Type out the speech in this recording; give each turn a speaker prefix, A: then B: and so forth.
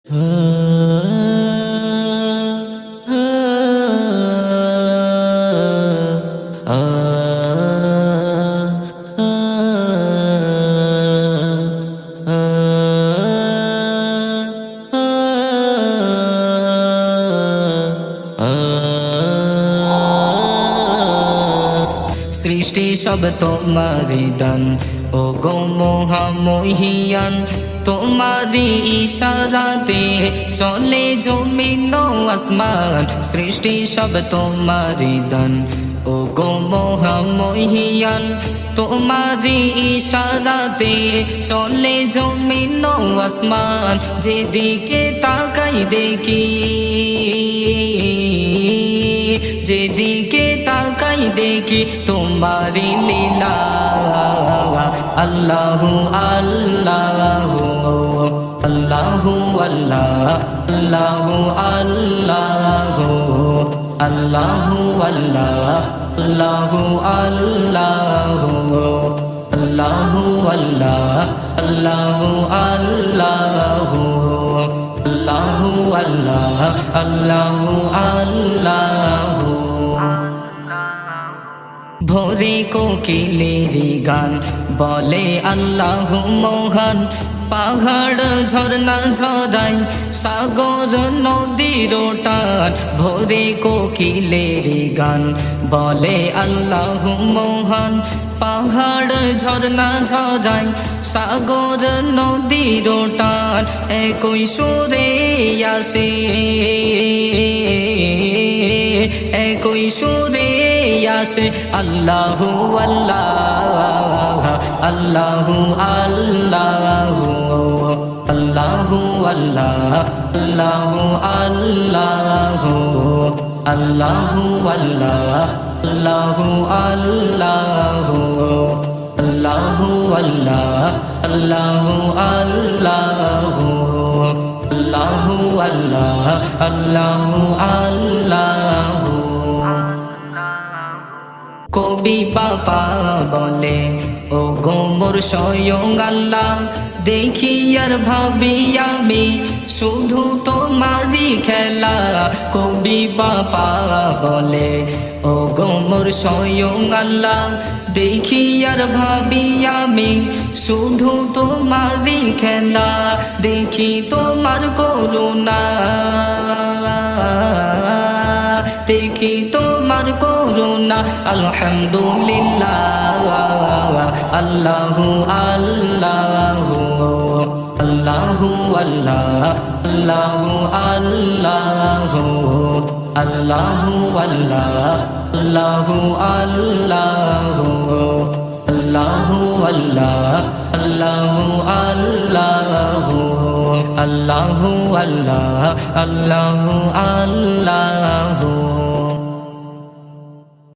A: সৃষ্টি সব তোমারি দান, ও গো মহামহিয়ান। তোমারি ইশারাতে চলে জমিন ও আসমান। সৃষ্টি সব তোমারি দান, ও গো মহামহিয়ান। তোমারি ইশারাতে চলে জমিন ও আসমান। যেদিকে তাকাই দেখি, যেদিকে তাকাই দেখি তোমারি লীলা। আল্লাহু আল্লাহু আল্লাহু আল্লাহ, আল্লাহু আল্লাহু আল্লাহু আল্লাহ, আল্লাহু আল্লাহু আল্লাহু আল্লাহ, আল্লাহু আল্লাহু আল্লাহু আল্লাহ, আল্লাহু আল্লাহু। ভোরে কোকিলের গান বলে আল্লাহু মহান। পাহাড় ঝরনা ঝরাই সাগর নদীর টান। ভোরে কোকিলের গান বলে আল্লাহু মহান। পাহাড় ঝরনা ঝরাই সাগর নদীর টান। একই সুরে আসে, একই সুরে আসে আল্লাহু আল্লাহ, আল্লাহু আল্লাহু আল্লাহু আল্লাহ, আল্লাহু আল্লাহু আল্লাহু আল্লাহ, আল্লাহু আল্লাহু আল্লাহু আল্লাহ, আল্লাহু আল্লাহু আল্লাহু আল্লাহ, আল্লাহু আল্লাহু। কবি বাবা বলে, ও গো মোর স্বয়ং আল্লাহ। দেখি আর ভাবি আমি শুধু তোমারি খেলা। কবি বাবা বলে, ও গো মোর স্বয়ং আল্লাহ। দেখি আর ভাবি আমি শুধু তোমারি খেলা। দেখি তোমার করুণা, দেখি তোমার করুণা। আলহামদুলিল্লাহ, আল্লাহু আল্লাহু আল্লাহু আল্লাহ, আল্লাহু আল্লাহু আল্লাহু আল্লাহ, আল্লাহু আল্লাহু আল্লাহু আল্লাহ, আল্লাহু আল্লাহু আল্লাহু আল্লাহ, আল্লাহু আল্লাহু।